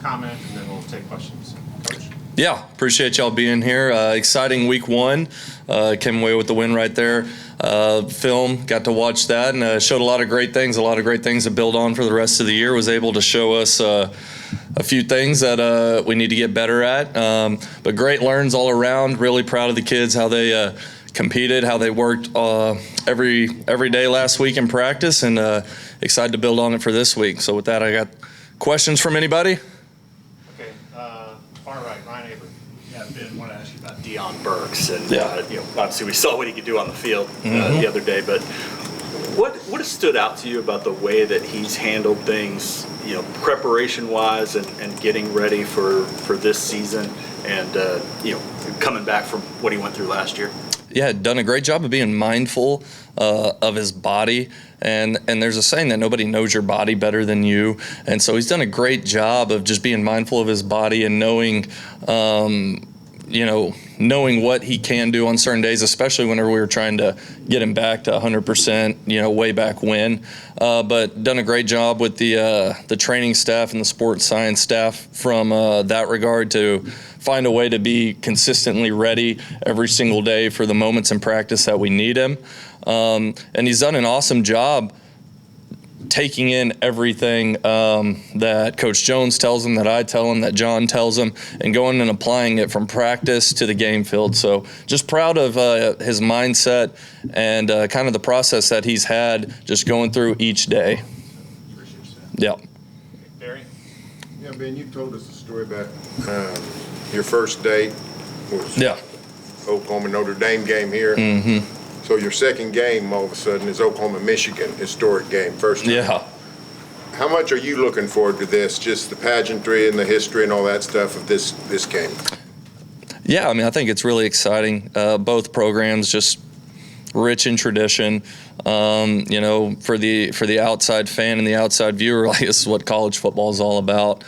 comment, and then we'll take questions. Coach? Yeah, appreciate y'all being here. Exciting week one. Came away with the win right there. Film, got to watch that, and showed a lot of great things to build on for the rest of the year. Was able to show us a few things that we need to get better at. But great learns all around. Really proud of the kids, how they competed, how they worked every day last week in practice, and excited to build on it for this week. So with that, I got questions from anybody? Okay, far right, Ryan Avery. Yeah, Ben, I want to ask you about Deion Burks, and Yeah. obviously we saw what he could do on the field the other day. But what has stood out to you about the way that he's handled things, preparation-wise, and getting ready for this season, and coming back from what he went through last year? Yeah, done a great job of being mindful of his body. And there's a saying that nobody knows your body better than you. And so he's done a great job of just being mindful of his body and knowing what he can do on certain days, especially whenever we were trying to get him back to 100%, way back when. But done a great job with the training staff and the sports science staff from that regard to find a way to be consistently ready every single day for the moments in practice that we need him. And he's done an awesome job taking in everything that Coach Jones tells him, that I tell him, that John tells him, and going and applying it from practice to the game field. So just proud of his mindset and kind of the process that he's had just going through each day. Yeah. Barry? Yeah, Ben, you told us a story about your first date was Oklahoma Notre Dame game here. Mm-hmm. So your second game, all of a sudden, is Oklahoma-Michigan, historic game, first time. Yeah. How much are you looking forward to this, just the pageantry and the history and all that stuff of this game? Yeah, I think it's really exciting. Both programs just rich in tradition. For the outside fan and the outside viewer, this is what college football is all about.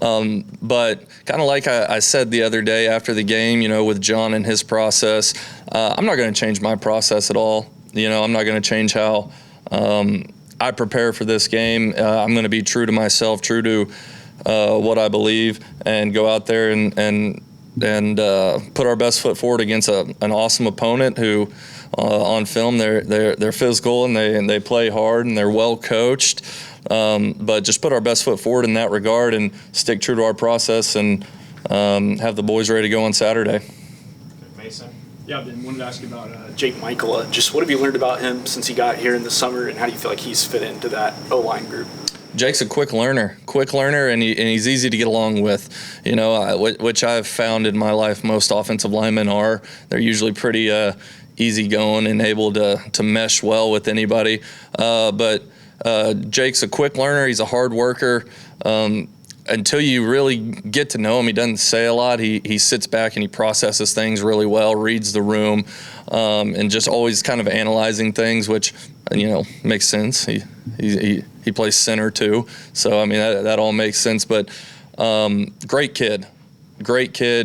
But kind of like I said the other day after the game, with John and his process, I'm not going to change my process at all. I'm not going to change how I prepare for this game. I'm going to be true to myself, true to what I believe, and go out there and put our best foot forward against an awesome opponent who, on film, they're physical and they play hard and they're well coached. But just put our best foot forward in that regard and stick true to our process and have the boys ready to go on Saturday. Okay, Mason? Yeah, Ben, wanted to ask you about Jake Michael. Just what have you learned about him since he got here in the summer, and how do you feel like he's fit into that O-line group? Jake's a quick learner, and he's easy to get along with, which I've found in my life most offensive linemen are. They're usually pretty easygoing and able to mesh well with anybody. But Jake's a quick learner. He's a hard worker. Until you really get to know him, he doesn't say a lot. He sits back and he processes things really well, reads the room, and just always kind of analyzing things, which makes sense. He plays center too, so that all makes sense. But great kid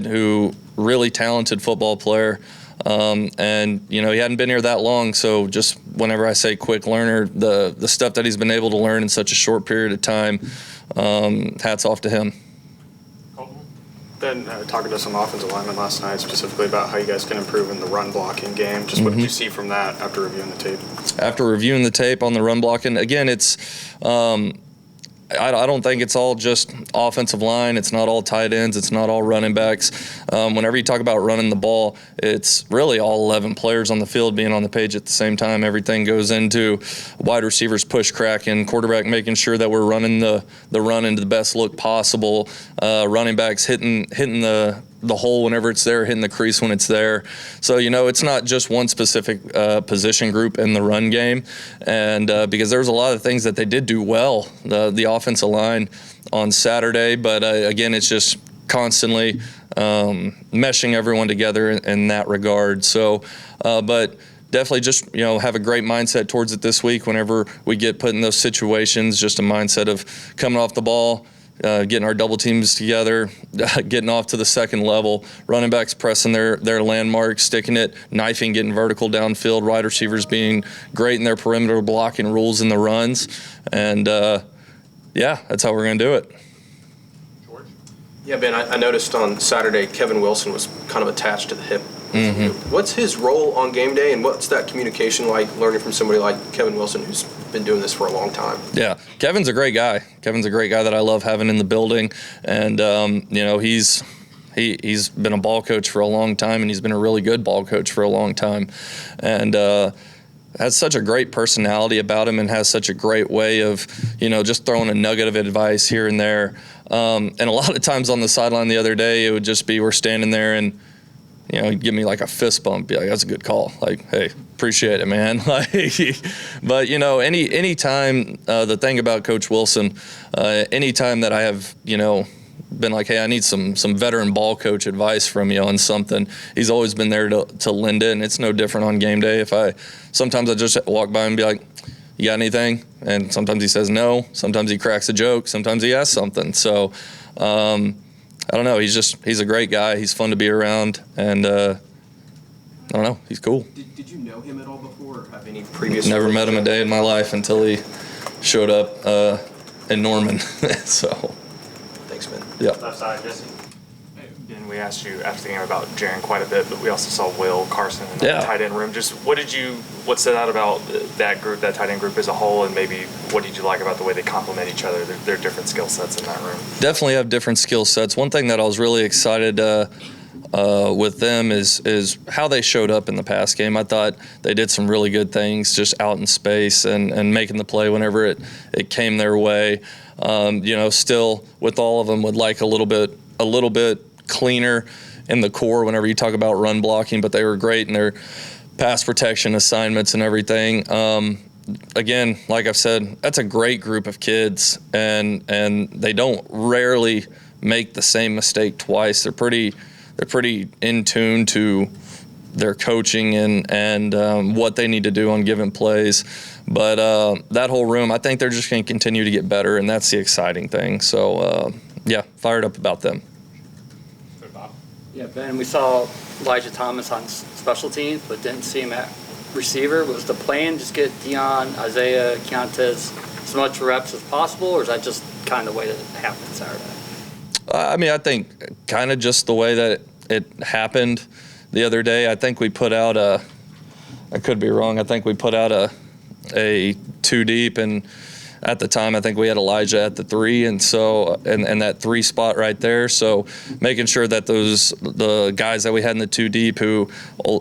who really talented football player. And he hadn't been here that long, so just whenever I say quick learner, the stuff that he's been able to learn in such a short period of time, hats off to him. Ben, talking to some offensive linemen last night specifically about how you guys can improve in the run blocking game. Just what did you see from that after reviewing the tape? After reviewing the tape on the run blocking, again, it's I don't think it's all just offensive line. It's not all tight ends. It's not all running backs. Whenever you talk about running the ball, it's really all 11 players on the field being on the page at the same time. Everything goes into wide receivers push crack and quarterback making sure that we're running the run into the best look possible. Running backs hitting the hole whenever it's there, hitting the crease when it's there. So, it's not just one specific position group in the run game. And because there's a lot of things that they did do well, the offensive line on Saturday. But, again, it's just constantly meshing everyone together in that regard. So, but definitely just, have a great mindset towards it this week whenever we get put in those situations, just a mindset of coming off the ball, getting our double teams together, getting off to the second level, running backs pressing their landmarks, sticking it, knifing, getting vertical downfield, wide receivers being great in their perimeter blocking rules in the runs. And, that's how we're going to do it. George? Yeah, Ben, I noticed on Saturday Kevin Wilson was kind of attached to the hip. What's his role on game day, and what's that communication like, learning from somebody like Kevin Wilson who's been doing this for a long time? Yeah, Kevin's a great guy. Kevin's a great guy that I love having in the building, and he's been a ball coach for a long time, and he's been a really good ball coach for a long time, and has such a great personality about him, and has such a great way of just throwing a nugget of advice here and there. And a lot of times on the sideline the other day, it would just be we're standing there and he'd give me like a fist bump, be like, "That's a good call." Like, "Hey, appreciate it, man." But any time, the thing about Coach Wilson, any time that I have been like, "Hey, I need some veteran ball coach advice from you on something," he's always been there to lend it. And it's no different on game day. Sometimes I just walk by and be like, "You got anything?" And sometimes he says no. Sometimes he cracks a joke. Sometimes he asks something. So I don't know. He's a great guy. He's fun to be around, and I don't know. He's cool. Did you know him at all before, or have any previous? Never met him a day in my life until he showed up in Norman. So. Thanks, Ben. Yeah. Left side, Jesse. Ben, we asked you after the game about Jaren quite a bit, but we also saw Will Carson in the tight end room. Just what stood out about that group, that tight end group as a whole, and maybe what did you like about the way they complement each other, their different skill sets in that room? Definitely have different skill sets. One thing that I was really excited with them is how they showed up in the pass game. I thought they did some really good things just out in space and making the play whenever it came their way. Still with all of them would like a little bit cleaner in the core whenever you talk about run blocking, but they were great in their pass protection assignments and everything. Again, like I've said, that's a great group of kids, and they don't rarely make the same mistake twice. They're pretty in tune to their coaching and what they need to do on given plays. But that whole room, I think they're just going to continue to get better, and that's the exciting thing. So, fired up about them. Yeah, Ben, we saw Elijah Thomas on special teams, but didn't see him at receiver. Was the plan just get Dion, Isaiah, Keontae as much reps as possible, or is that just kind of the way that it happened Saturday? I think kind of just the way that it happened the other day. I think we put out I could be wrong, I think we put out a two deep, and at the time I think we had Elijah at the 3, and so and that 3 spot right there. So making sure that the guys that we had in the 2 deep who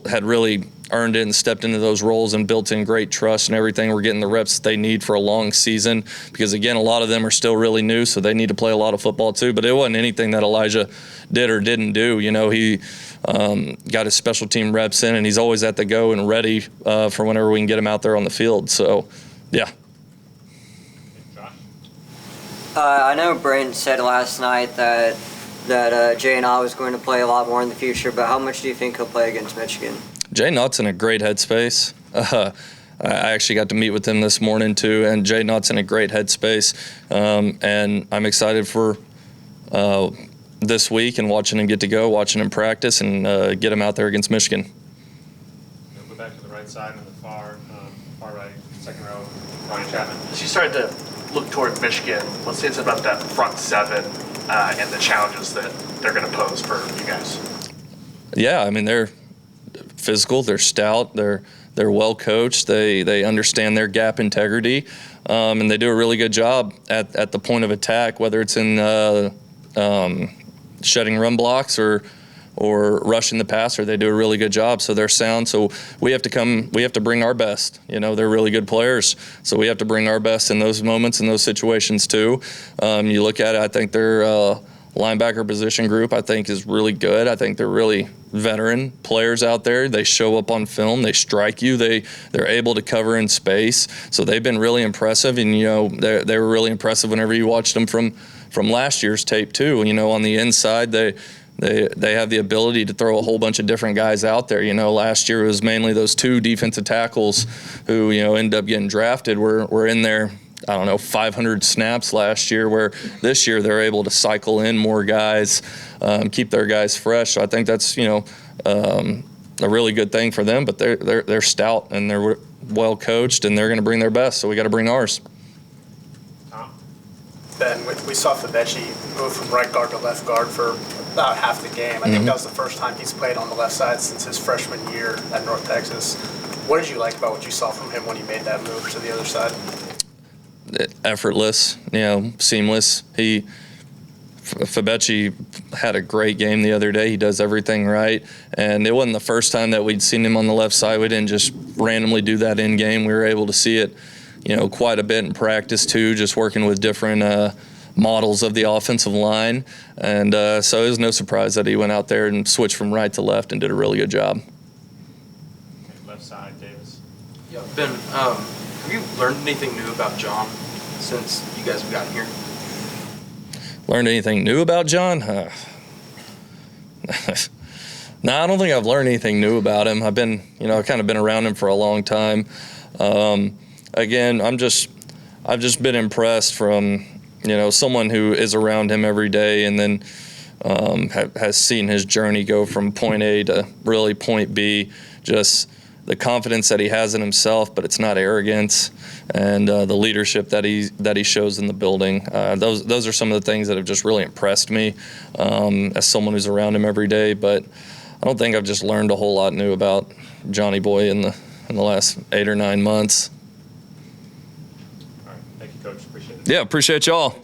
had really earned it and stepped into those roles and built in great trust and everything, we're getting the reps they need for a long season, because again, a lot of them are still really new, so they need to play a lot of football too. But it wasn't anything that Elijah did or didn't do. He got his special team reps in, and he's always at the go and ready for whenever we can get him out there on the field. So yeah. I know Brent said last night that J&I was going to play a lot more in the future, but how much do you think he'll play against Michigan? Jay Knott's in a great headspace. I actually got to meet with him this morning too, and Jay Knott's in a great headspace. And I'm excited for this week and watching him practice and get him out there against Michigan. We'll go back to the right side on the far right, second row, Ryan Chapman. As you started to look toward Michigan, let's say it's about that front 7 and the challenges that they're going to pose for you guys. Yeah, they're physical, they're stout, they're well coached, they understand their gap integrity, and they do a really good job at the point of attack, whether it's in shedding run blocks or rushing the passer. They do a really good job, so they're sound. So we have to bring our best. They're really good players, so we have to bring our best in those moments, in those situations too. You look at it, I think their linebacker position group, I think, is really good. I think they're really veteran players out there. They show up on film, they strike you, they're able to cover in space. So they've been really impressive, and they were really impressive whenever you watched them from last year's tape too. On the inside, they have the ability to throw a whole bunch of different guys out there. Last year it was mainly those 2 defensive tackles who, ended up getting drafted. Were in there, 500 snaps last year, where this year they're able to cycle in more guys, keep their guys fresh. So I think that's, a really good thing for them, but they're stout and they're well coached and they're going to bring their best. So we got to bring ours. Ben, we saw Fabechi move from right guard to left guard for about half the game. I think that was the first time he's played on the left side since his freshman year at North Texas. What did you like about what you saw from him when he made that move to the other side? Effortless, seamless. Fabechi had a great game the other day. He does everything right, and it wasn't the first time that we'd seen him on the left side. We didn't just randomly do that in game. We were able to see it, quite a bit in practice too, just working with different models of the offensive line, and so it was no surprise that he went out there and switched from right to left and did a really good job. Left side, Davis. Yeah, Ben, have you learned anything new about John since you guys have gotten here? Learned anything new about John? No, I don't think I've learned anything new about him. I've been, kind of been around him for a long time. Again, I've just been impressed from, someone who is around him every day and then has seen his journey go from point A to really point B. Just the confidence that he has in himself, but it's not arrogance, and the leadership that he shows in the building. Those are some of the things that have just really impressed me as someone who's around him every day. But I don't think I've just learned a whole lot new about Johnny Boy in the last 8 or 9 months. All right, thank you, Coach. Appreciate it. Yeah, appreciate y'all.